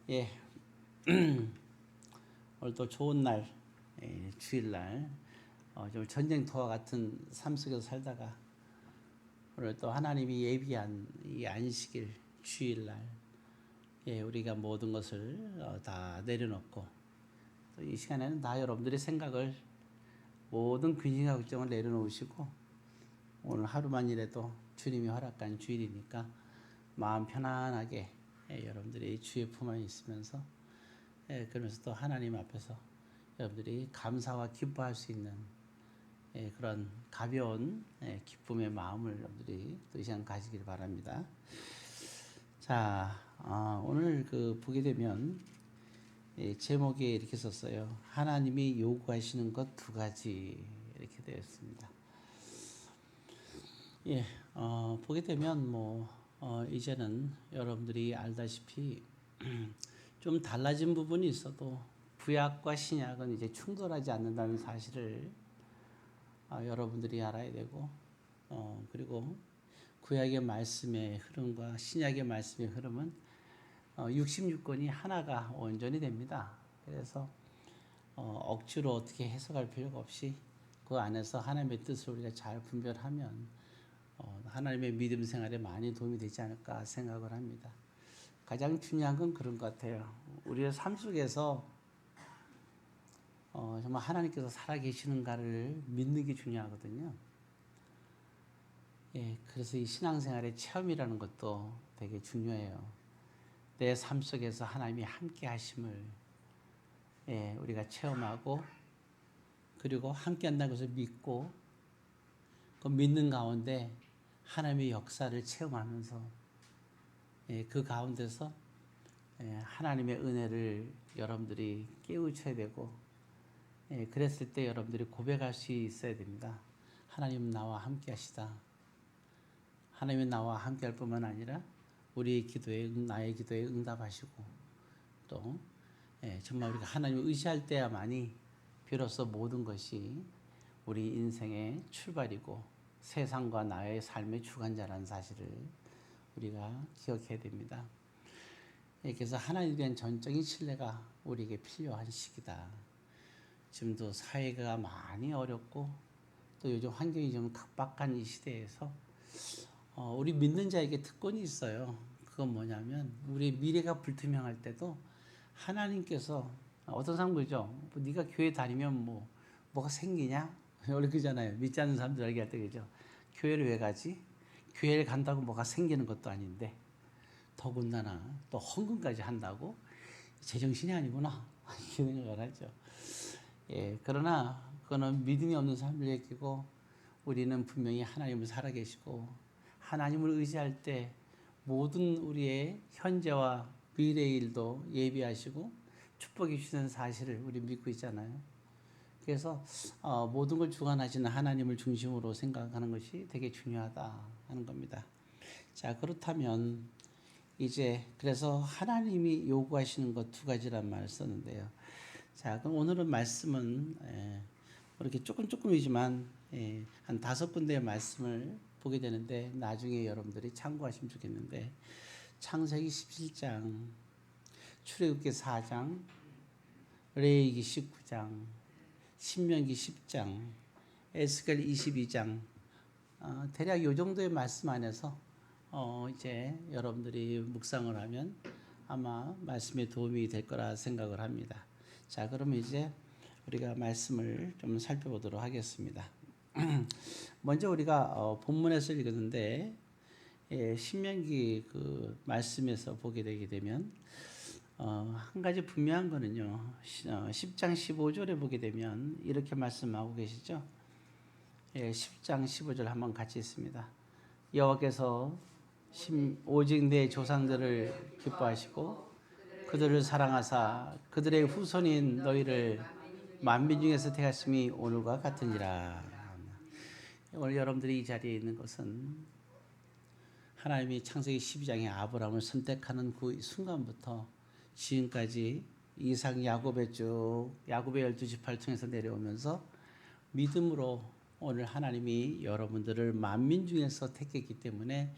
예, 오늘 또 좋은 날, 주일날, 좀 전쟁터와 같은 삶 속에서 살다가 오늘 또 하나님이 예비한 이 안식일 주일날, 우리가 모든 것을 다 내려놓고 또 이 시간에는 다 여러분들의 생각을 모든 근심과 걱정을 내려놓으시고 오늘 하루만이라도 주님이 허락한 주일이니까 마음 편안하게 여러분들이 주의 품 안에 있으면서 그러면서 또 하나님 앞에서 여러분들이 감사와 기뻐할 수 있는 그런 가벼운 기쁨의 마음을 여러분들이 또 이 시간 가지길 바랍니다. 자, 오늘 보게 되면 제목에 이렇게 썼어요. 하나님이 요구하시는 것 두 가지 이렇게 되어 있습니다. 보게 되면 이제는 여러분들이 알다시피 좀 달라진 부분이 있어도 구약과 신약은 이제 충돌하지 않는다는 사실을 여러분들이 알아야 되고 그리고 구약의 말씀의 흐름과 신약의 말씀의 흐름은 66권이 하나가 온전히 됩니다. 그래서 억지로 어떻게 해석할 필요가 없이 그 안에서 하나님의 뜻을 우리가 잘 분별하면 하나님의 믿음 생활에 많이 도움이 되지 않을까 생각을 합니다. 가장 중요한 건 그런 것 같아요. 우리의 삶 속에서 정말 하나님께서 살아계시는가를 믿는 게 중요하거든요. 그래서 이 신앙생활의 체험이라는 것도 되게 중요해요. 내 삶 속에서 하나님이 함께 하심을 우리가 체험하고 그리고 함께 한다는 것을 믿고 그 믿는 가운데 하나님의 역사를 체험하면서 그 가운데서 하나님의 은혜를 여러분들이 깨우쳐야 되고 그랬을 때 여러분들이 고백할 수 있어야 됩니다. 하나님 나와 함께 하시다. 하나님이 나와 함께 할 뿐만 아니라 우리의 기도에 나의 기도에 응답하시고 또 정말 우리가 하나님을 의지할 때야만이 비로소 모든 것이 우리 인생의 출발이고 세상과 나의 삶의 주관자라는 사실을 우리가 기억해야 됩니다. 그래서 하나님에 대한 전적인 신뢰가 우리에게 필요한 시기다. 지금도 사회가 많이 어렵고 또 요즘 환경이 좀 각박한 이 시대에서 우리 믿는 자에게 특권이 있어요. 그건 뭐냐면 우리 미래가 불투명할 때도 하나님께서 어떤 사람 그러죠. 네가 교회 다니면 뭐가 생기냐? 원래 그러잖아요. 믿지 않는 사람들 얘기할 때 그러죠. 교회를 왜 가지? 교회를 간다고 뭐가 생기는 것도 아닌데 더군다나 또 헌금까지 한다고 제정신이 아니구나 이렇게 생각을 하죠. 그러나 그거는 믿음이 없는 사람들 얘기고 우리는 분명히 하나님을 살아계시고 하나님을 의지할 때 모든 우리의 현재와 미래의 일도 예비하시고 축복해 주시는 사실을 우리 믿고 있잖아요. 그래서 모든 걸 주관하시는 하나님을 중심으로 생각하는 것이 되게 중요하다 하는 겁니다. 자, 그렇다면 이제 그래서 하나님이 요구하시는 것 두 가지란 말을 썼는데요. 자, 그럼 오늘은 말씀은 이렇게 조금이지만 한 5군데의 말씀을 보게 되는데 나중에 여러분들이 참고하시면 좋겠는데 창세기 17장, 출애굽기 4장, 레위기 19장, 신명기 10장, 에스겔 22장 대략 이 정도의 말씀 안에서 이제 여러분들이 묵상을 하면 아마 말씀에 도움이 될 거라 생각을 합니다. 자, 그러면 이제 우리가 말씀을 좀 살펴보도록 하겠습니다. 먼저 우리가 본문에서 읽었는데 신명기 그 말씀에서 보게 되게 되면 한 가지 분명한 거는요. 10장 15절에 보게 되면 이렇게 말씀하고 계시죠. 10장 15절 한번 같이 읽습니다. 여호와께서 오직 내 조상들을 기뻐하시고 그들을 사랑하사 그들의 후손인 너희를 만민 중에서 택하심이 오늘과 같으니라. 오늘 여러분들이 이 자리에 있는 것은 하나님이 창세기 12장에 아브라함을 선택하는 그 순간부터 지금까지 이삭 야곱의 야곱의 12지파를 통해서 내려오면서 믿음으로 오늘 하나님이 여러분들을 만민 중에서 택했기 때문에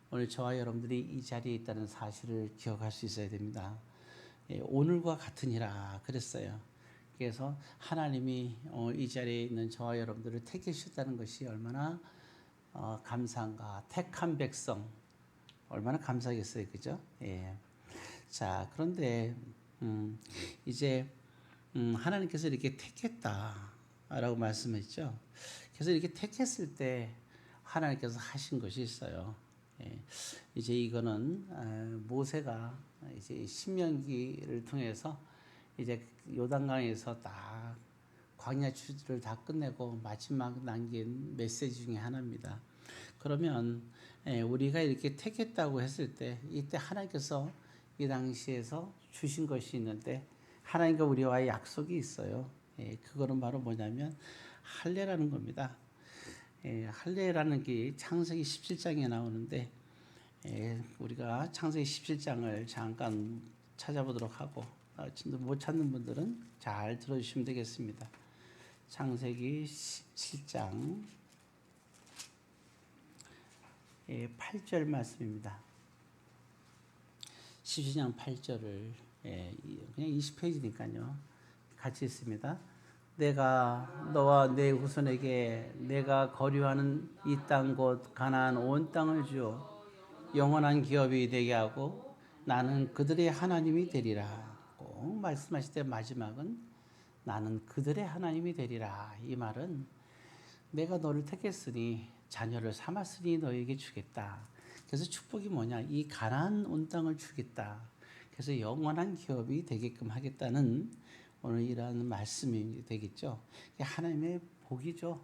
오늘 저와 여러분들이 이 자리에 있다는 사실을 기억할 수 있어야 됩니다. 오늘과 같으니라 그랬어요. 그래서 하나님이 이 자리에 있는 저와 여러분들을 택하셨다는 것이 얼마나 감사한가. 택한 백성 얼마나 감사하겠어요, 그죠? 예. 자, 그런데 이제 하나님께서 이렇게 택했다라고 말씀했죠. 그래서 이렇게 택했을 때 하나님께서 하신 것이 있어요. 예. 이제 이거는 모세가 이제 신명기를 통해서 이제 요단강에서 딱 광야 추수를 다 끝내고 마지막 남긴 메시지 중에 하나입니다. 그러면 우리가 이렇게 택했다고 했을 때 이때 하나님께서 이 당시에서 주신 것이 있는데 하나님과 우리와의 약속이 있어요. 그거는 바로 뭐냐면 할례라는 겁니다. 할례라는 게 창세기 17장에 나오는데 우리가 창세기 17장을 잠깐 찾아보도록 하고 못 찾는 분들은 잘 들어주시면 되겠습니다. 창세기 17장 8절 말씀입니다. 17장 8절을 그냥 20페이지니까요. 같이 있습니다. 내가 너와 내 후손에게 내가 거류하는 이 땅 곧 가나안 온 땅을 주어 영원한 기업이 되게 하고 나는 그들의 하나님이 되리라. 꼭 말씀하실 때 마지막은 나는 그들의 하나님이 되리라. 이 말은 내가 너를 택했으니 자녀를 삼았으니 너에게 주겠다. 그래서 축복이 뭐냐? 이 가나안 온 땅을 주겠다. 그래서 영원한 기업이 되게끔 하겠다는 오늘 이러한 말씀이 되겠죠. 하나님의 복이죠.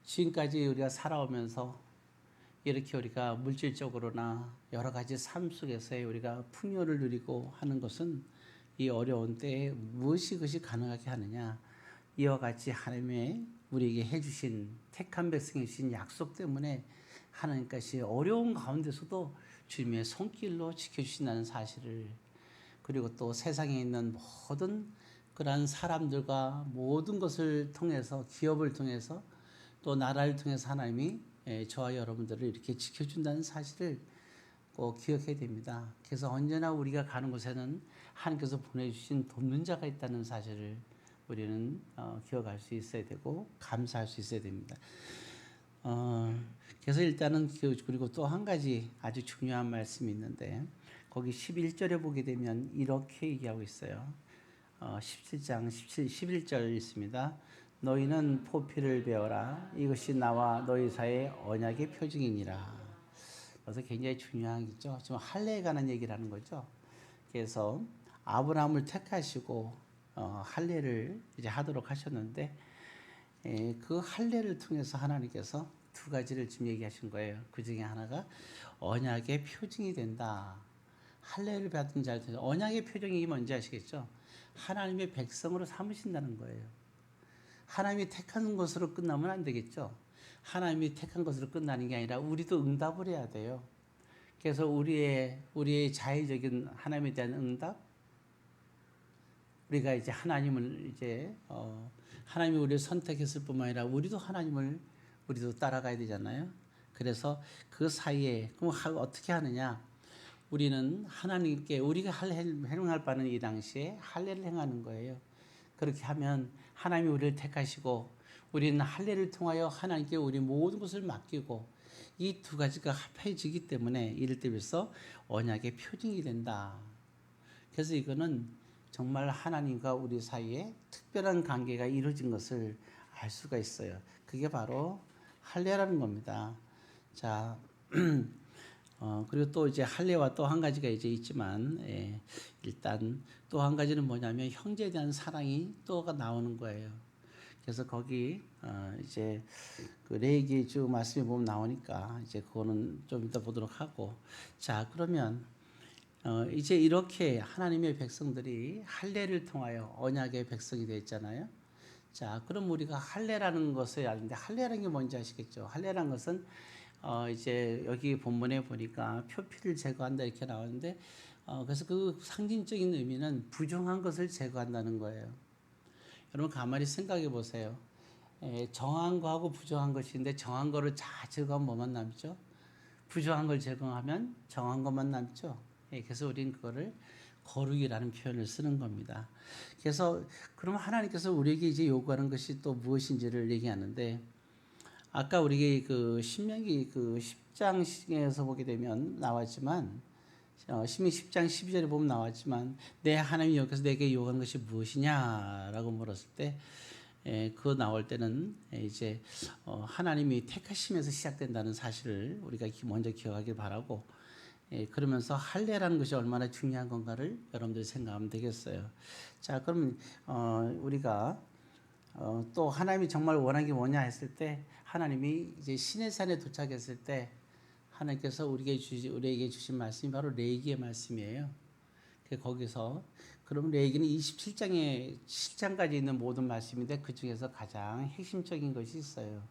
지금까지 우리가 살아오면서 이렇게 우리가 물질적으로나 여러 가지 삶 속에서 우리가 풍요를 누리고 하는 것은 이 어려운 때에 무엇이 그것이 가능하게 하느냐? 이와 같이 하나님의 우리에게 해주신 택한 백성이 주신 약속 때문에 하나님께서 어려운 가운데서도 주님의 손길로 지켜주신다는 사실을, 그리고 또 세상에 있는 모든 그러한 사람들과 모든 것을 통해서, 기업을 통해서 또 나라를 통해서 하나님이 저와 여러분들을 이렇게 지켜준다는 사실을 꼭 기억해야 됩니다. 그래서 언제나 우리가 가는 곳에는 하나님께서 보내주신 돕는 자가 있다는 사실을 우리는 기억할 수 있어야 되고 감사할 수 있어야 됩니다. 그래서 일단은 그리고 또 한 가지 아주 중요한 말씀이 있는데 거기 11절에 보게 되면 이렇게 얘기하고 있어요. 17장 11절 있습니다. 너희는 포피를 베어라. 이것이 나와 너희 사이의 언약의 표징이니라. 그래서 굉장히 중요한 거죠. 지금 할례에 관한 얘기를 하는 거죠. 그래서 아브라함을 택하시고 할례를 이제 하도록 하셨는데 그 할례를 통해서 하나님께서 두 가지를 지금 얘기하신 거예요. 그 중에 하나가 언약의 표징이 된다. 할례를 받은 자들, 언약의 표징이 뭔지 아시겠죠? 하나님의 백성으로 삼으신다는 거예요. 하나님이 택한 것으로 끝나면 안 되겠죠. 하나님이 택한 것으로 끝나는 게 아니라 우리도 응답을 해야 돼요. 그래서 우리의 자의적인 하나님에 대한 응답, 우리가 이제 하나님을 이제 하나님이 우리를 선택했을 뿐만 아니라 우리도 하나님을 우리도 따라가야 되잖아요. 그래서 그 사이에 그럼 어떻게 하느냐? 우리는 하나님께 우리가 행할 바는 이 당시에 할례를 행하는 거예요. 그렇게 하면 하나님이 우리를 택하시고 우리는 할례를 통하여 하나님께 우리 모든 것을 맡기고 이 두 가지가 합해지기 때문에 이를 때면서 언약의 표징이 된다. 그래서 이거는 정말 하나님과 우리 사이에 특별한 관계가 이루어진 것을 알 수가 있어요. 그게 바로 할례라는 겁니다. 자, 그리고 또 이제 할례와 또 한 가지가 이제 있지만 일단 또 한 가지는 뭐냐면 형제에 대한 사랑이 또가 나오는 거예요. 그래서 거기 이제 그 레위기 쭉 말씀에 보면 나오니까 이제 그거는 좀 이따 보도록 하고, 자 그러면 이제 이렇게 하나님의 백성들이 할례를 통하여 언약의 백성이 되었잖아요. 자 그럼 우리가 할례라는 것을 아는데 할례라는 게 뭔지 아시겠죠? 할례라는 것은 이제 여기 본문에 보니까 표피를 제거한다 이렇게 나오는데 그래서 그 상징적인 의미는 부정한 것을 제거한다는 거예요. 여러분 가만히 생각해 보세요. 정한 거하고 부정한 것인데 정한 거를 다 제거하면 뭐만 남죠? 부정한 걸 제거하면 정한 것만 남죠. 그래서 우리는 그거를 거룩이라는 표현을 쓰는 겁니다. 그래서 그럼 하나님께서 우리에게 이제 요구하는 것이 또 무엇인지를 얘기하는데, 아까 우리가 그 신명기 그 10장에서 보게 되면 나왔지만, 신명기 10장 12절에 보면 나왔지만, 내 하나님이 여기서 내게 요구하는 것이 무엇이냐라고 물었을 때, 그거 나올 때는 이제 하나님이 택하심에서 시작된다는 사실을 우리가 먼저 기억하길 바라고, 그러면서 할례라는 것이 얼마나 중요한 건가를 여러분들이 생각하면 되겠어요. 자, 그러면 우리가 또 하나님이 정말 원하는 게 뭐냐 했을 때, 하나님이 이제 시내산에 도착했을 때 하나님께서 우리에게 주신 말씀이 바로 레위기의 말씀이에요. 거기서 그럼 레위기는 27장에 7장까지 있는 모든 말씀인데 그 중에서 가장 핵심적인 것이 있어요.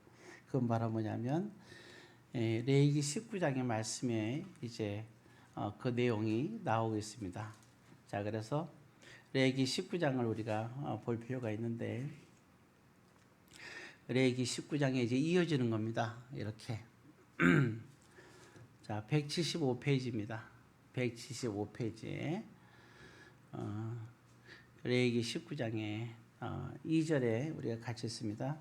그건 바로 뭐냐면 레위기 19장의 말씀에 이제 그 내용이 나오고 있습니다. 자, 그래서 레위기 19장을 우리가 볼 필요가 있는데, 레위기 19장에 이제 이어지는 겁니다. 이렇게. 자, 175페이지입니다. 175페이지. 레위기 19장에 2절에 우리가 같이 있습니다.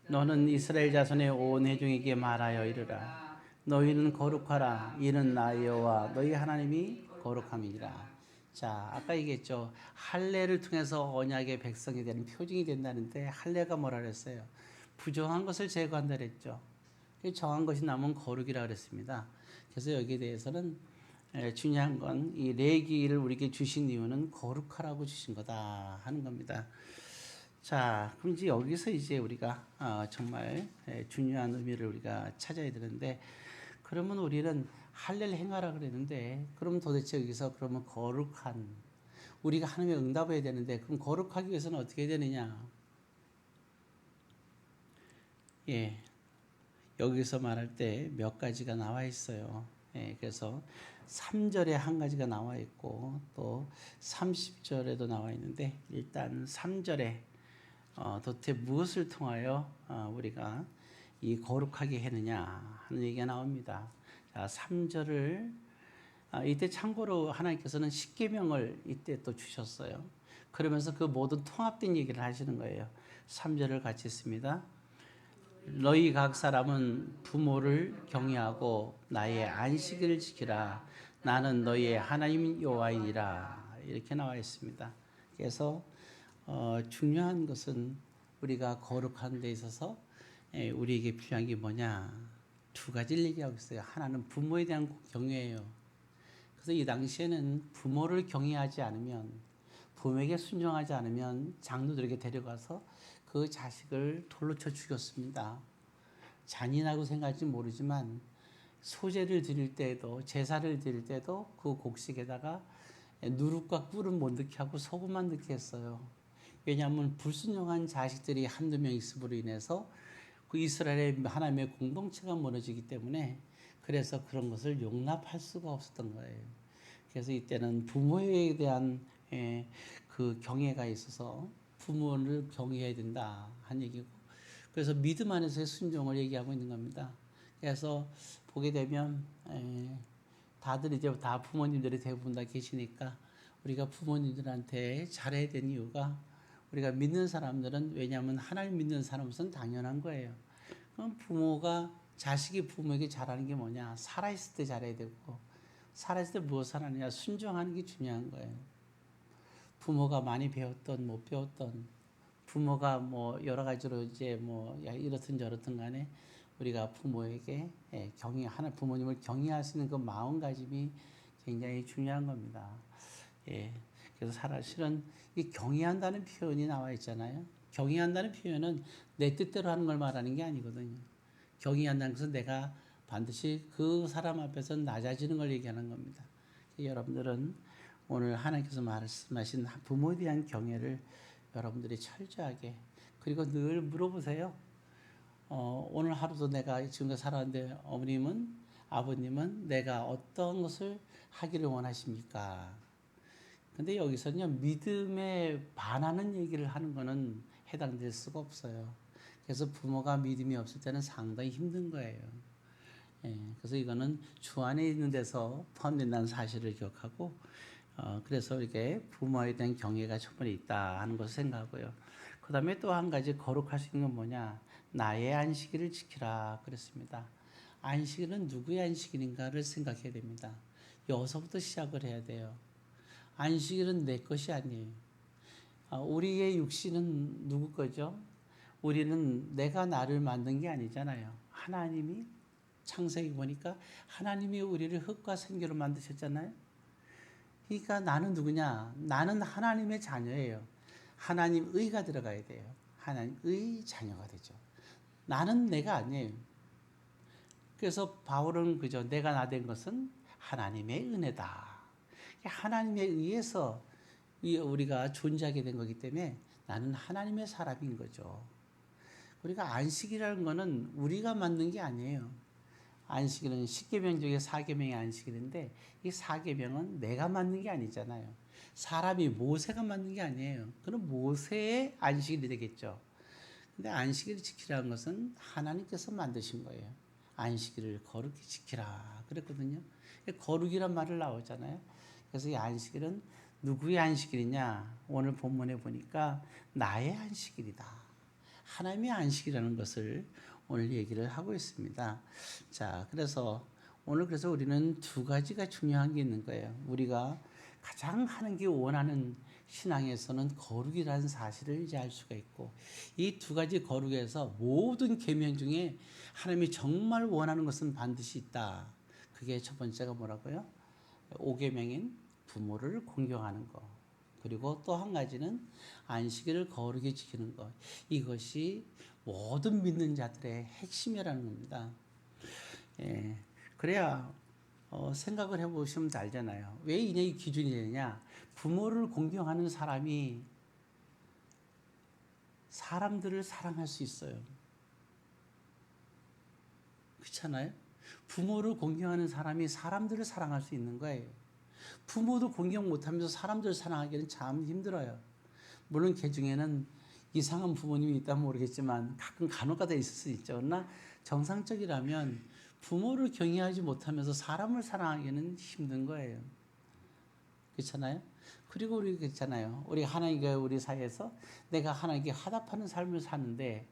너는 이스라엘 자손의 온 회중에게 말하여 이르라. 너희는 거룩하라. 이는 나 여호와 너희 하나님이 거룩함이니라. 자, 아까 얘기했죠. 할례를 통해서 언약의 백성이 되는 표징이 된다는데, 할례가 뭐라 그랬어요? 부정한 것을 제거한다 그랬죠. 정한 것이 남은 거룩이라 그랬습니다. 그래서 여기에 대해서는 중요한 건 이 레위기를 우리에게 주신 이유는 거룩하라고 주신 거다 하는 겁니다. 자, 그럼 이제 여기서 이제 우리가 정말 중요한 의미를 우리가 찾아야 되는데, 그러면 우리는 할례를 행하라 그랬는데, 그럼 도대체 여기서 그러면 거룩한, 우리가 하나님의 응답해야 되는데, 그럼 거룩하기 위해서는 어떻게 해야 되느냐? 여기서 말할 때 몇 가지가 나와 있어요. 그래서 3절에 한 가지가 나와 있고 또 30절에도 나와 있는데, 일단 3절에 도대체 무엇을 통하여 우리가 이 거룩하게 했느냐 하는 얘기가 나옵니다. 자, 3절을 이때 참고로 하나님께서는 십계명을 이때 또 주셨어요. 그러면서 그 모든 통합된 얘기를 하시는 거예요. 3절을 같이 읽습니다. 너희 각 사람은 부모를 경외하고 나의 안식일을 지키라. 나는 너희의 하나님 여호와이니라. 이렇게 나와 있습니다. 그래서 중요한 것은 우리가 거룩한 데 있어서 우리에게 필요한 게 뭐냐? 두 가지를 얘기하고 있어요. 하나는 부모에 대한 경외예요. 그래서 이 당시에는 부모를 경외하지 않으면, 부모에게 순종하지 않으면 장로들에게 데려가서 그 자식을 돌로 쳐 죽였습니다. 잔인하고 생각할지 모르지만 소제를 드릴 때에도, 제사를 드릴 때도 그 곡식에다가 누룩과 꿀은 못 넣게 하고 소금만 넣게 했어요. 왜냐하면 불순종한 자식들이 한두 명 있음으로 인해서 그 이스라엘의 하나님의 공동체가 무너지기 때문에, 그래서 그런 것을 용납할 수가 없었던 거예요. 그래서 이때는 부모에 대한 그 경외가 있어서 부모를 경외해야 된다 한 얘기고, 그래서 믿음 안에서의 순종을 얘기하고 있는 겁니다. 그래서 보게 되면 다들 이제 다 부모님들이 대부분 다 계시니까 우리가 부모님들한테 잘해야 되는 이유가, 우리가 믿는 사람들은, 왜냐하면 하나님 믿는 사람은 당연한 거예요. 그럼 자식이 부모에게 잘하는 게 뭐냐? 살아있을 때 잘해야 되고, 살아있을 때 무엇을 하느냐? 순종하는 게 중요한 거예요. 부모가 많이 배웠던 못 배웠던, 부모가 뭐 여러 가지로 이제 뭐 이렇든 저렇든 간에 우리가 부모에게 부모님을 경외할 수 있는 그 마음가짐이 굉장히 중요한 겁니다. 그래서 사실은 이 경외한다는 표현이 나와 있잖아요. 경외한다는 표현은 내 뜻대로 하는 걸 말하는 게 아니거든요. 경외한다는 것은 내가 반드시 그 사람 앞에서 낮아지는 걸 얘기하는 겁니다. 여러분들은 오늘 하나님께서 말씀하신 부모에 대한 경외를 여러분들이 철저하게, 그리고 늘 물어보세요. 오늘 하루도 내가 지금까지 살아왔는데 어머님은, 아버님은 내가 어떤 것을 하기를 원하십니까? 근데 여기서는요, 믿음에 반하는 얘기를 하는 거는 해당될 수가 없어요. 그래서 부모가 믿음이 없을 때는 상당히 힘든 거예요. 그래서 이거는 주 안에 있는 데서 포함된다는 사실을 기억하고 그래서 이렇게 부모에 대한 경외가 충분히 있다 하는 것을 생각하고요. 그 다음에 또 한 가지 거룩할 수 있는 건 뭐냐? 나의 안식일을 지키라 그랬습니다. 안식일은 누구의 안식일인가를 생각해야 됩니다. 여기서부터 시작을 해야 돼요. 안식일은 내 것이 아니에요. 우리의 육신은 누구 거죠? 우리는 내가 나를 만든 게 아니잖아요. 하나님이 창세기 보니까 하나님이 우리를 흙과 생기로 만드셨잖아요. 그러니까 나는 누구냐? 나는 하나님의 자녀예요. 하나님 의가 들어가야 돼요. 하나님의 자녀가 되죠. 나는 내가 아니에요. 그래서 바울은 그저 내가 나 된 것은 하나님의 은혜다. 하나님에 의해서 우리가 존재하게 된 거기 때문에 나는 하나님의 사람인 거죠. 우리가 안식이라는 거는 우리가 만든 게 아니에요. 안식일은 10계명 중에 4계명의 안식일인데 이 4계명은 내가 만든 게 아니잖아요. 사람이 모세가 만든 게 아니에요. 그럼 모세의 안식일이 되겠죠. 근데 안식일을 지키라는 것은 하나님께서 만드신 거예요. 안식일을 거룩히 지키라 그랬거든요. 거룩이란 말을 나오잖아요. 그래서 이 안식일은 누구의 안식일이냐? 오늘 본문에 보니까 나의 안식일이다. 하나님의 안식이라는 것을 오늘 얘기를 하고 있습니다. 자, 그래서 오늘 그래서 우리는 두 가지가 중요한 게 있는 거예요. 우리가 가장 하는 게 원하는 신앙에서는 거룩이라는 사실을 이제 알 수가 있고 이 두 가지 거룩에서 모든 계명 중에 하나님이 정말 원하는 것은 반드시 있다. 그게 첫 번째가 뭐라고요? 5계명인 부모를 공경하는 것. 그리고 또 한 가지는 안식일을 거룩히 지키는 것. 이것이 모든 믿는 자들의 핵심이라는 겁니다. 그래야 생각을 해보시면 알잖아요. 왜 이 기준이 되느냐? 부모를 공경하는 사람이 사람들을 사랑할 수 있어요. 그렇잖아요? 부모를 공경하는 사람이 사람들을 사랑할 수 있는 거예요. 부모도 공경 못하면서 사람들을 사랑하기는 참 힘들어요. 물론 그 중에는 이상한 부모님이 있다면 모르겠지만 가끔 간혹가다 있을 수 있죠. 그러나 정상적이라면 부모를 경외하지 못하면서 사람을 사랑하기는 힘든 거예요. 그렇잖아요? 그리고 우리 그렇잖아요. 우리 하나님과 우리 사이에서 내가 하나님께 화답하는 삶을 사는데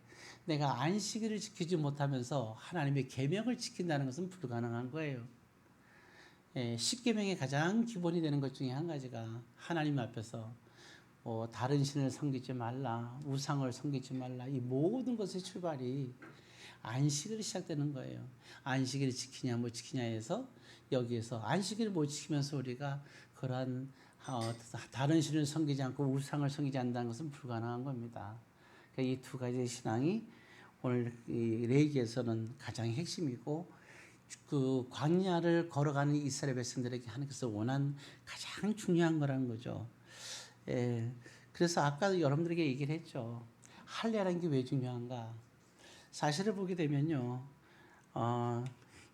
내가 안식일을 지키지 못하면서 하나님의 계명을 지킨다는 것은 불가능한 거예요. 10계명의 가장 기본이 되는 것 중에 한 가지가 하나님 앞에서 다른 신을 섬기지 말라, 우상을 섬기지 말라. 이 모든 것의 출발이 안식일이 시작되는 거예요. 안식일을 지키냐 못 지키냐 해서 여기에서 안식일을 못 지키면서 우리가 그러한 다른 신을 섬기지 않고 우상을 섬기지 않는다는 것은 불가능한 겁니다. 이 두 가지의 신앙이 오늘 이 레위기에서는 가장 핵심이고 그 광야를 걸어가는 이스라엘 백성들에게 하나님께서 원한 가장 중요한 거라는 거죠. 그래서 아까 여러분들에게 얘기를 했죠. 할례라는 게 왜 중요한가? 사실을 보게 되면요,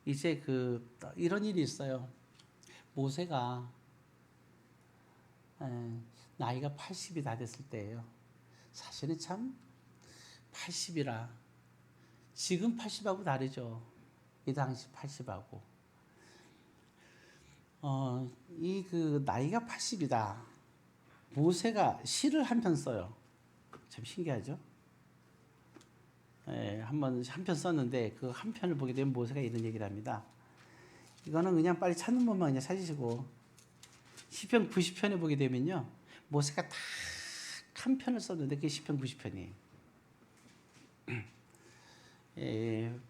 이제 이런 일이 있어요. 모세가 나이가 80이 다 됐을 때예요. 사실은 참 80이라 지금 80하고 다르죠. 이 당시 80하고 나이가 80이다. 모세가 시를 한 편 써요. 참 신기하죠? 한 편 썼는데 그 한 편을 보게 되면 모세가 이런 얘기를 합니다. 이거는 그냥 빨리 찾는 법만 그냥 찾으시고 시편 90편에 보게 되면요. 모세가 딱 한 편을 썼는데 그게 시편 90편이에요.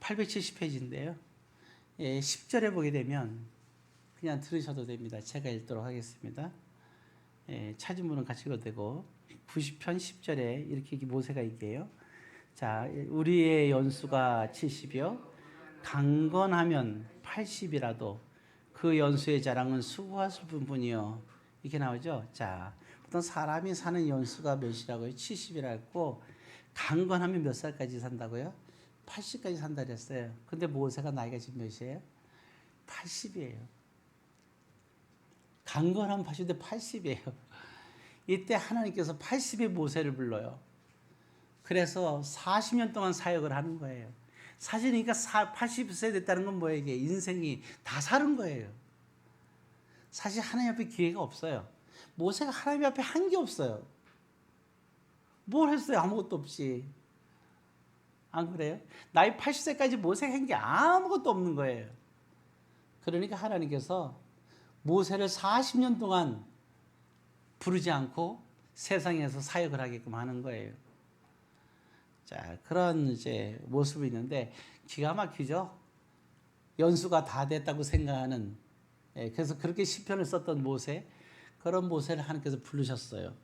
870페이지인데요. 10절에 보게 되면 그냥 들으셔도 됩니다. 제가 읽도록 하겠습니다. 찾은 분은 같이 읽어도 되고 90편 10절에 이렇게 모세가 얘기해요. 자, 우리의 연수가 70이요 강건하면 80이라도 그 연수의 자랑은 수고하실 뿐이요. 이렇게 나오죠. 자, 보통 사람이 사는 연수가 몇이라고요? 70이라고 했고 강건하면 몇 살까지 산다고요? 80까지 산다 그랬어요. 근데 모세가 나이가 지금 몇이에요? 80이에요. 강건하면 80인데 80이에요. 이때 하나님께서 80의 모세를 불러요. 그래서 40년 동안 사역을 하는 거예요. 사실 그러니까 80세 됐다는 건 뭐예요? 이게 인생이 다 사는 거예요. 사실 하나님 앞에 기회가 없어요. 모세가 하나님 앞에 한 게 없어요. 뭘 했어요? 아무것도 없이. 안 그래요? 나이 80세까지 모세가 한 게 아무것도 없는 거예요. 그러니까 하나님께서 모세를 40년 동안 부르지 않고 세상에서 사역을 하게끔 하는 거예요. 자, 그런 이제 모습이 있는데 기가 막히죠. 연수가 다 됐다고 생각하는, 그래서 그렇게 시편을 썼던 모세, 그런 모세를 하나님께서 부르셨어요.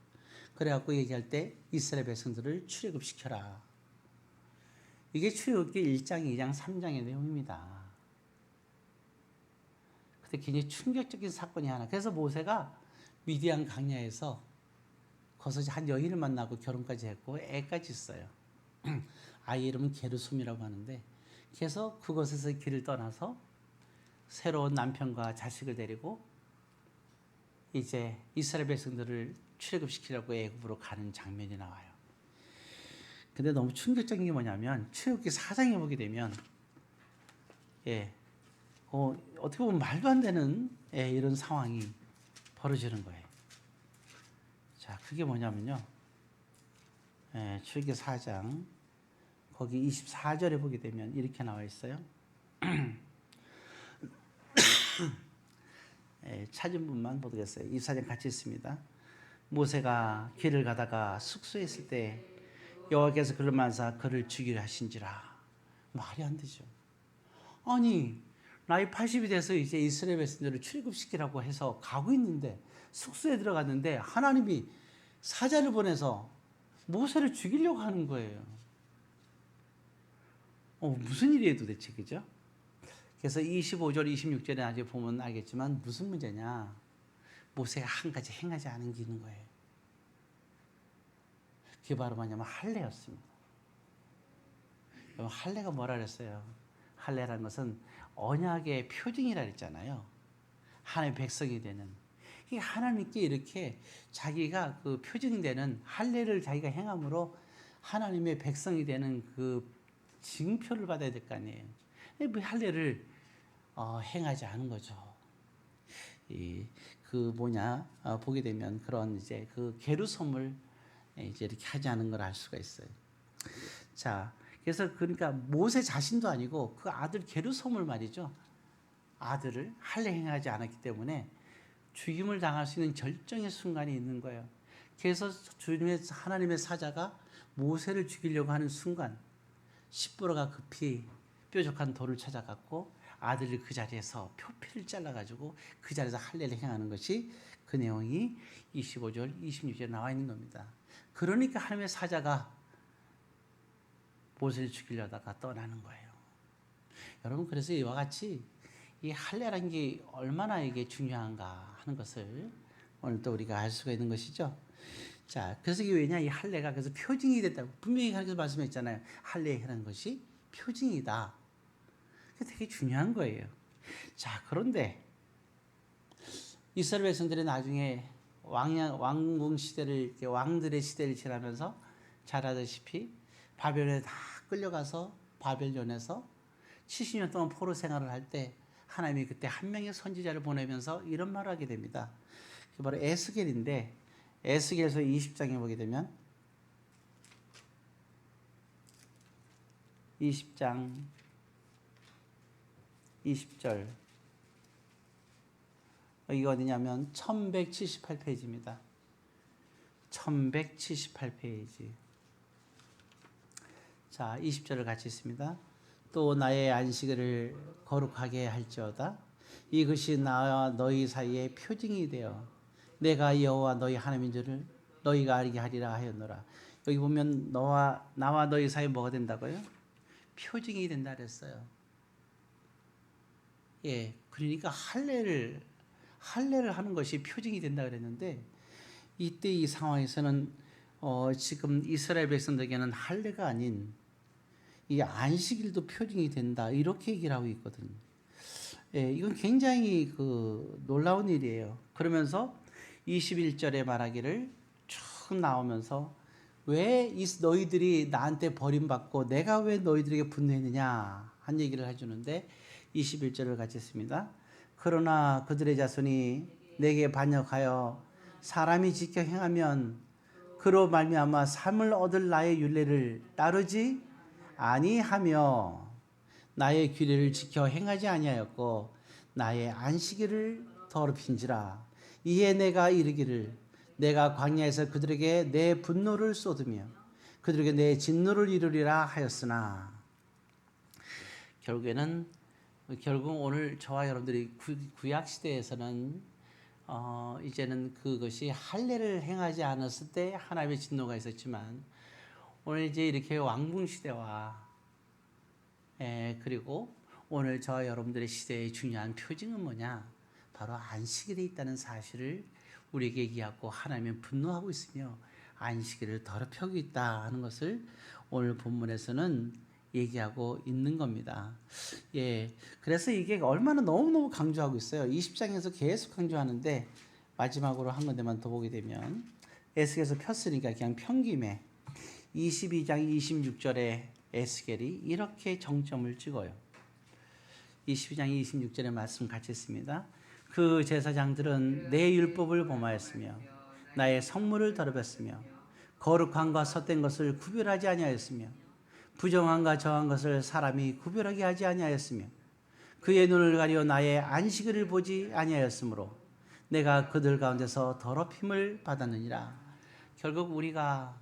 그래갖고 얘기할 때 이스라엘 백성들을 출애굽시켜라. 이게 출애굽기 1장, 2장, 3장의 내용입니다. 근데 굉장히 충격적인 사건이 하나. 그래서 모세가 미디안 강야에서 거기서 한 여인을 만나고 결혼까지 했고 애까지 있어요. 아이 이름은 게르솜이라고 하는데, 그래서 그곳에서 길을 떠나서 새로운 남편과 자식을 데리고 이제 이스라엘 백성들을 출애굽시키려고 애굽으로 가는 장면이 나와요. 근데 너무 충격적인 게 뭐냐면 출애굽기 4장에 보게 되면 어떻게 보면 말도 안 되는 이런 상황이 벌어지는 거예요. 자, 그게 뭐냐면요. 출애굽기 4장 거기 24절에 보게 되면 이렇게 나와 있어요. 찾은 분만 보겠어요. 24장 같이 있습니다. 모세가 길을 가다가 숙소에 있을 때 여호와께서 그를 만사 그를 죽이려 하신지라. 말이 안 되죠. 아니 나이 80이 돼서 이제 이스라엘 백성들을 출애굽시키라고 해서 가고 있는데 숙소에 들어갔는데 하나님이 사자를 보내서 모세를 죽이려고 하는 거예요. 무슨 일이에요 도대체, 그죠? 그래서 25절 26절에 나중에 보면 알겠지만 무슨 문제냐, 모세가 한 가지 행하지 않은 게 있는 거예요. 그게 바로 뭐냐면 할례였습니다. 할례가 뭐라 그랬어요? 할례라는 것은 언약의 표징이라 그랬잖아요. 하나님의 백성이 되는, 이 하나님께 이렇게 자기가 그 표징이 되는 할례를 자기가 행함으로 하나님의 백성이 되는 그 징표를 받아야 될 거 아니에요. 그 할례를 행하지 않은 거죠. 보게 되면 그런 이제 그 게르솜을 이제 이렇게 하지 않은 걸 알 수가 있어요. 자, 그래서 그러니까 모세 자신도 아니고 그 아들 게르솜을 말이죠. 아들을 할례 행하지 않았기 때문에 죽임을 당할 수 있는 절정의 순간이 있는 거예요. 그래서 주님의 하나님의 사자가 모세를 죽이려고 하는 순간 십부로가 급히 뾰족한 돌을 찾아갔고 아들을 그 자리에서 표피를 잘라가지고 그 자리에서 할례를 행하는 것이, 그 내용이 25절 26절에 나와 있는 겁니다. 그러니까 하나님의 사자가 모세를 죽이려다가 떠나는 거예요. 여러분, 그래서 이와 같이 이 할례라는 게 얼마나 이게 중요한가 하는 것을 오늘 또 우리가 알 수가 있는 것이죠. 자, 그래서 이게 왜냐, 이 할례가 그래서 표징이 됐다고 분명히 하나님께서 말씀했잖아요. 할례라는 것이 표징이다. 그게 되게 중요한 거예요. 자, 그런데 이스라엘 백성들이 나중에 왕궁 시대를, 왕들의 시대를 지나면서 잘 아다시피 바벨론에 다 끌려가서 바벨론에서 70년 동안 포로 생활을 할 때 하나님이 그때 한 명의 선지자를 보내면서 이런 말을 하게 됩니다. 그게 바로 에스겔인데, 에스겔서 20장에 보게 되면 20장 20절, 이거 어디냐면 1178페이지입니다. 1178페이지. 자, 20절을 같이 있습니다. 또 나의 안식일을 거룩하게 할지어다. 이것이 나와 너희 사이에 표징이 되어 내가 여호와 너희 하나님인 줄을 너희가 알게 하리라 하였노라. 여기 보면 나와 너희 사이에 뭐가 된다고요? 표징이 된다 그랬어요. 그러니까 할례를 하는 것이 표징이 된다 그랬는데, 이때 이 상황에서는 지금 이스라엘 백성들에게는 할례가 아닌 이 안식일도 표징이 된다, 이렇게 얘기를 하고 있거든요. 이건 굉장히 놀라운 일이에요. 그러면서 21절에 말하기를 쭉 나오면서 왜 너희들이 나한테 버림받고 내가 왜 너희들에게 분노했느냐 한 얘기를 해주는데 21절을 같이 했습니다. 그러나 그들의 자손이 내게 반역하여 사람이 지켜 행하면 그로 말미암아 삶을 얻을 나의 율례를 따르지 아니하며 나의 규례를 지켜 행하지 아니하였고 나의 안식일을 더럽힌지라. 이에 내가 이르기를 내가 광야에서 그들에게 내 분노를 쏟으며 그들에게 내 진노를 이루리라 하였으나 결국 오늘 저와 여러분들이 구약 시대에서는 이제는 그것이 할례를 행하지 않았을 때 하나님의 진노가 있었지만 오늘 이제 이렇게 왕궁 시대와 그리고 오늘 저와 여러분들의 시대의 중요한 표징은 뭐냐? 바로 안식일에 있다는 사실을 우리에게 얘기하고 하나님은 분노하고 있으며 안식일을 더럽히고 있다 하는 것을 오늘 본문에서는 얘기하고 있는 겁니다. 그래서 이게 얼마나 너무너무 강조하고 있어요. 20장에서 계속 강조하는데 마지막으로 한 군데만 더 보게 되면 에스겔에서 폈으니까 그냥 평김에 22장 26절에 에스겔이 이렇게 정점을 찍어요. 22장 26절의 말씀 같이 했습니다. 그 제사장들은 내 율법을 범하였으며 나의 성물을 더럽혔으며 거룩함과 헛된 것을 구별하지 아니하였으며 부정함과 정한 것을 사람이 구별하게 하지 아니하였으며 그의 눈을 가려 나의 안식일을 보지 아니하였으므로 내가 그들 가운데서 더럽힘을 받았느니라. 결국 우리가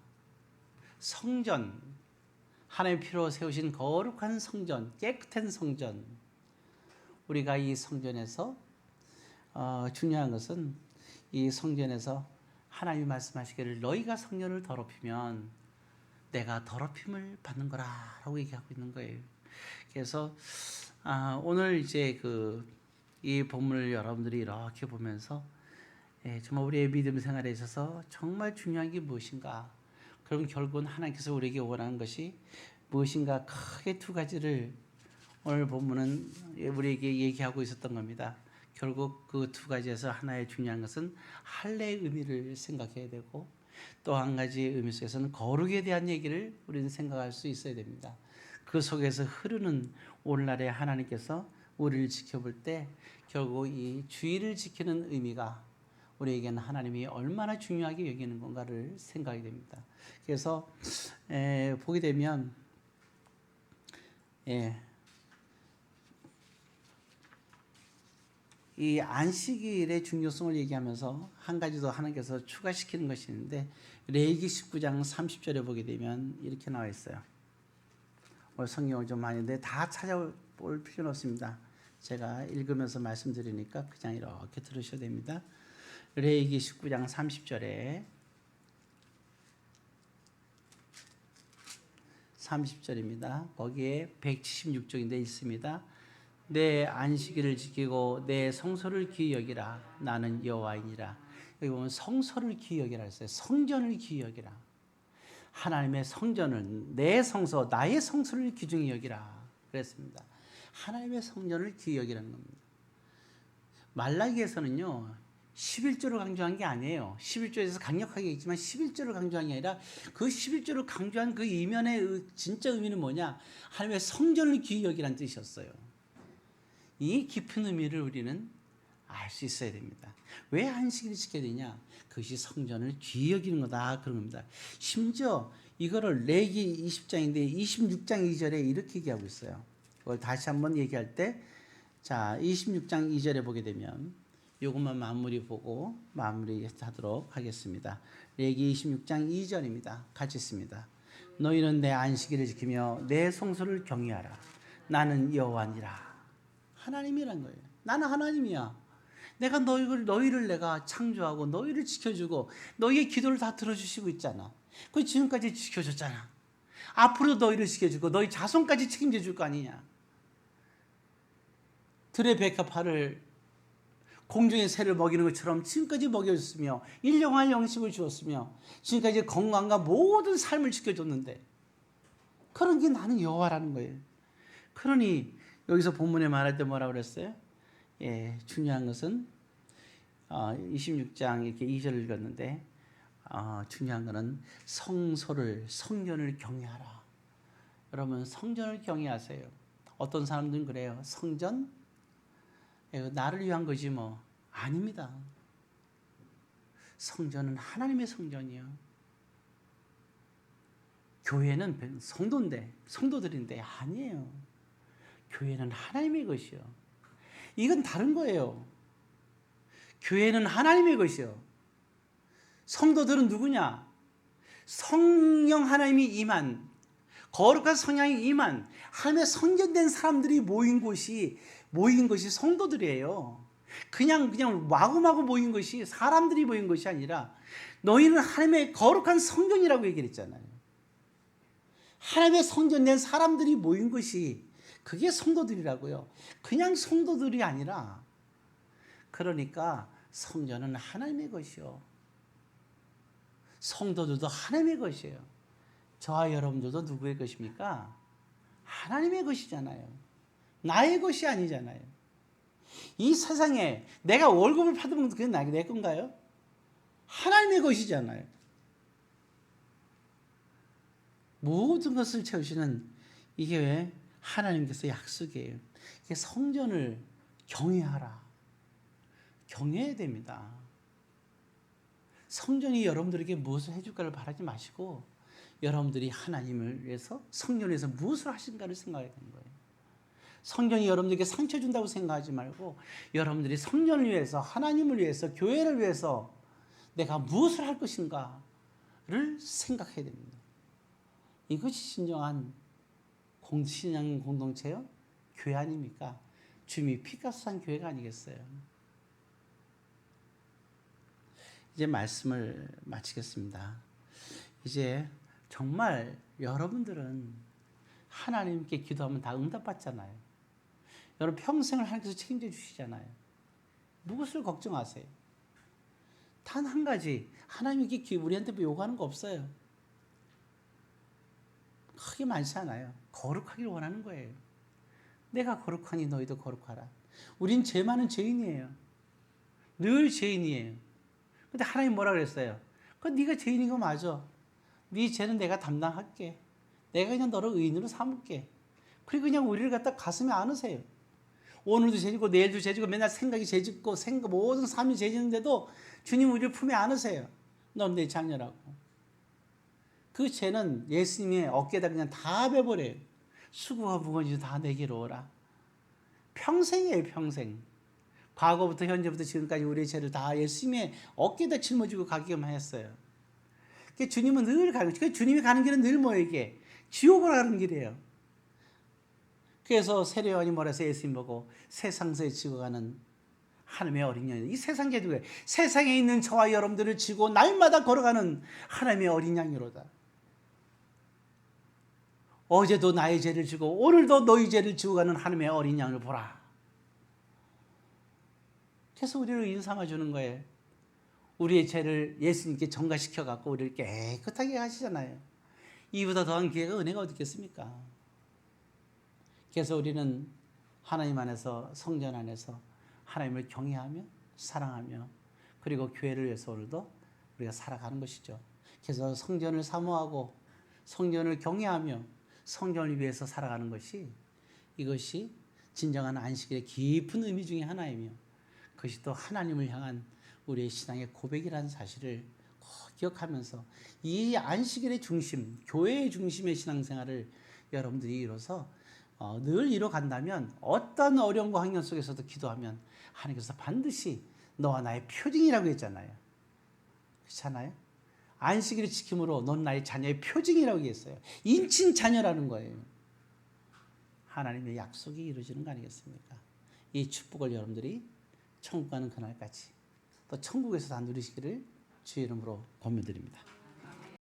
성전, 하나님 피로 세우신 거룩한 성전, 깨끗한 성전, 우리가 이 성전에서 중요한 것은 이 성전에서 하나님이 말씀하시기를 너희가 성전을 더럽히면 내가 더럽힘을 받는 거라라고 얘기하고 있는 거예요. 그래서 오늘 이제 이 본문을 여러분들이 이렇게 보면서 정말 우리의 믿음 생활에 있어서 정말 중요한 게 무엇인가? 그럼 결국은 하나님께서 우리에게 원하는 것이 무엇인가? 크게 두 가지를 오늘 본문은 우리에게 얘기하고 있었던 겁니다. 결국 그 두 가지에서 하나의 중요한 것은 할례의 의미를 생각해야 되고 또 한 가지 의미 속에서는 거룩에 대한 얘기를 우리는 생각할 수 있어야 됩니다. 그 속에서 흐르는 오늘날의 하나님께서 우리를 지켜볼 때 결국 이 주의를 지키는 의미가 우리에게는 하나님이 얼마나 중요하게 여기는 건가를 생각하게 됩니다. 그래서 보게 되면 이 안식일의 중요성을 얘기하면서 한 가지 더 하나님께서 추가시키는 것이 있는데 레위기 19장 30절에 보게 되면 이렇게 나와 있어요. 오늘 성경을 좀 많이 했는데 다 찾아볼 필요는 없습니다. 제가 읽으면서 말씀드리니까 그냥 이렇게 들으셔도 됩니다. 레위기 19장 30절입니다. 거기에 176쪽인데 있습니다. 내 안식일을 지키고 내 성소를 귀히 여기라. 나는 여호와이니라. 여기 보면 성소를 귀히 여기라 했어요. 성전을 귀히 여기라. 하나님의 성전은 내 성소, 나의 성소를 귀중히 여기라 그랬습니다. 하나님의 성전을 귀히 여기라는 겁니다. 말라기에서는요 11조를 강조한 게 아니에요. 11조에서 강력하게 있지만 11조를 강조한 게 아니라 그 11조를 강조한 그 이면의 진짜 의미는 뭐냐? 하나님의 성전을 귀히 여기라는 뜻이었어요. 이 깊은 의미를 우리는 알 수 있어야 됩니다. 왜 안식일을 지켜야 되냐? 그것이 성전을 귀히 여기는 거다 그런 겁니다. 심지어 이거를 레위기 20장인데 26장 2절에 이렇게 얘기하고 있어요. 그걸 다시 한번 얘기할 때, 자 26장 2절에 보게 되면 이것만 마무리 보고 마무리하도록 하겠습니다. 레위기 26장 2절입니다. 같이 읽습니다. 너희는 내 안식일을 지키며 내 성소를 경외하라. 나는 여호와니라. 하나님이란 거예요. 나는 하나님이야. 내가 너희를 내가 창조하고 너희를 지켜주고 너희의 기도를 다 들어주시고 있잖아. 그 지금까지 지켜줬잖아. 앞으로도 너희를 지켜주고 너희 자손까지 책임져 줄 거 아니냐. 들의 백합화를 공중의 새를 먹이는 것처럼 지금까지 먹여줬으며 일용할 영식을 주었으며 지금까지 건강과 모든 삶을 지켜줬는데 그런 게 나는 여호와라는 거예요. 그러니 여기서 본문에 말할 때 뭐라고 그랬어요? 중요한 것은 26장 이렇게 2절을 읽었는데 중요한 거는 성전을 경외하라. 여러분 성전을 경외하세요. 어떤 사람들은 그래요. 성전? 나를 위한 거지 뭐. 아닙니다. 성전은 하나님의 성전이요. 교회는 성도들인데 아니에요. 교회는 하나님의 것이요. 이건 다른 거예요. 교회는 하나님의 것이요. 성도들은 누구냐? 성령 하나님이 임한, 거룩한 성령이 임한 하나님의 성전된 사람들이 모인 것이 성도들이에요. 그냥 마구마구 모인 것이, 사람들이 모인 것이 아니라 너희는 하나님의 거룩한 성전이라고 얘기를 했잖아요. 하나님의 성전된 사람들이 모인 것이 그게 성도들이라고요. 그냥 성도들이 아니라, 그러니까 성전은 하나님의 것이요. 성도들도 하나님의 것이에요. 저와 여러분들도 누구의 것입니까? 하나님의 것이잖아요. 나의 것이 아니잖아요. 이 세상에 내가 월급을 받으면 그게 내 건가요? 하나님의 것이잖아요. 모든 것을 채우시는 이게 왜 하나님께서 약속이에요. 이게 성전을 경외하라. 경외해야 됩니다. 성전이 여러분들에게 무엇을 해줄까를 바라지 마시고 여러분들이 하나님을 위해서 성전에서 무엇을 하신가를 생각해야 되는 거예요. 성전이 여러분들에게 상처 준다고 생각하지 말고 여러분들이 성전을 위해서, 하나님을 위해서, 교회를 위해서 내가 무엇을 할 것인가를 생각해야 됩니다. 이것이 진정한 신앙 공동체요? 교회 아닙니까? 주님이 피값 산 교회가 아니겠어요? 이제 말씀을 마치겠습니다. 이제 정말 여러분들은 하나님께 기도하면 다 응답받잖아요. 여러분 평생을 하나님께서 책임져 주시잖아요. 무엇을 걱정하세요? 단 한 가지, 하나님께 우리한테 요구하는 거 없어요. 크게 많지 않아요. 거룩하기를 원하는 거예요. 내가 거룩하니 너희도 거룩하라. 우린 죄 많은 죄인이에요. 늘 죄인이에요. 근데 하나님 뭐라 그랬어요? 네가 죄인인 거 맞아. 네 죄는 내가 담당할게. 내가 그냥 너를 의인으로 삼을게. 그리고 그냥 우리를 갖다 가슴에 안으세요. 오늘도 죄짓고 내일도 죄짓고 맨날 생각이 죄짓고 모든 삶이 죄짓는데도 주님 우리를 품에 안으세요. 넌 내 자녀라고. 그 죄는 예수님의 어깨에다 그냥 다 베버려요. 수고와 무거운 다 내게로 오라. 평생이에요, 평생. 과거부터 현재부터 지금까지 우리의 죄를 다 예수님의 어깨에다 짊어지고 가기만 했어요. 주님은 늘 가는, 주님이 가는 길은 늘 뭐예요, 이게? 지옥으로 가는 길이에요. 그래서 세례요한이 뭐라 해서 예수님 보고 세상에 지고 가는 하나님의 어린 양이, 이 세상 게 누구예요? 세상에 있는 저와 여러분들을 지고 날마다 걸어가는 하나님의 어린 양이로다. 어제도 나의 죄를 지고 오늘도 너희 죄를 지고 가는 하나님의 어린 양을 보라. 그래서 우리를 인삼아 주는 거예요. 우리의 죄를 예수님께 전가시켜 갖고 우리를 깨끗하게 하시잖아요. 이보다 더한 기회가, 은혜가 어디 있겠습니까? 그래서 우리는 하나님 안에서, 성전 안에서 하나님을 경외하며 사랑하며 그리고 교회를 위해서 오늘도 우리가 살아가는 것이죠. 그래서 성전을 사모하고 성전을 경외하며 성전을 위해서 살아가는 것이, 이것이 진정한 안식일의 깊은 의미 중에 하나이며 그것이 또 하나님을 향한 우리의 신앙의 고백이라는 사실을 꼭 기억하면서 이 안식일의 중심, 교회의 중심의 신앙생활을 여러분들이 이뤄서 늘 이뤄간다면 어떤 어려움과 환경 속에서도 기도하면 하나님께서 반드시 너와 나의 표징이라고 했잖아요. 그렇잖아요? 안식일을 지킴으로 넌 나의 자녀의 표징이라고 했어요. 인친 자녀라는 거예요. 하나님의 약속이 이루어지는 거 아니겠습니까? 이 축복을 여러분들이 천국 가는 그날까지 또 천국에서 다 누리시기를 주의 이름으로 권면드립니다.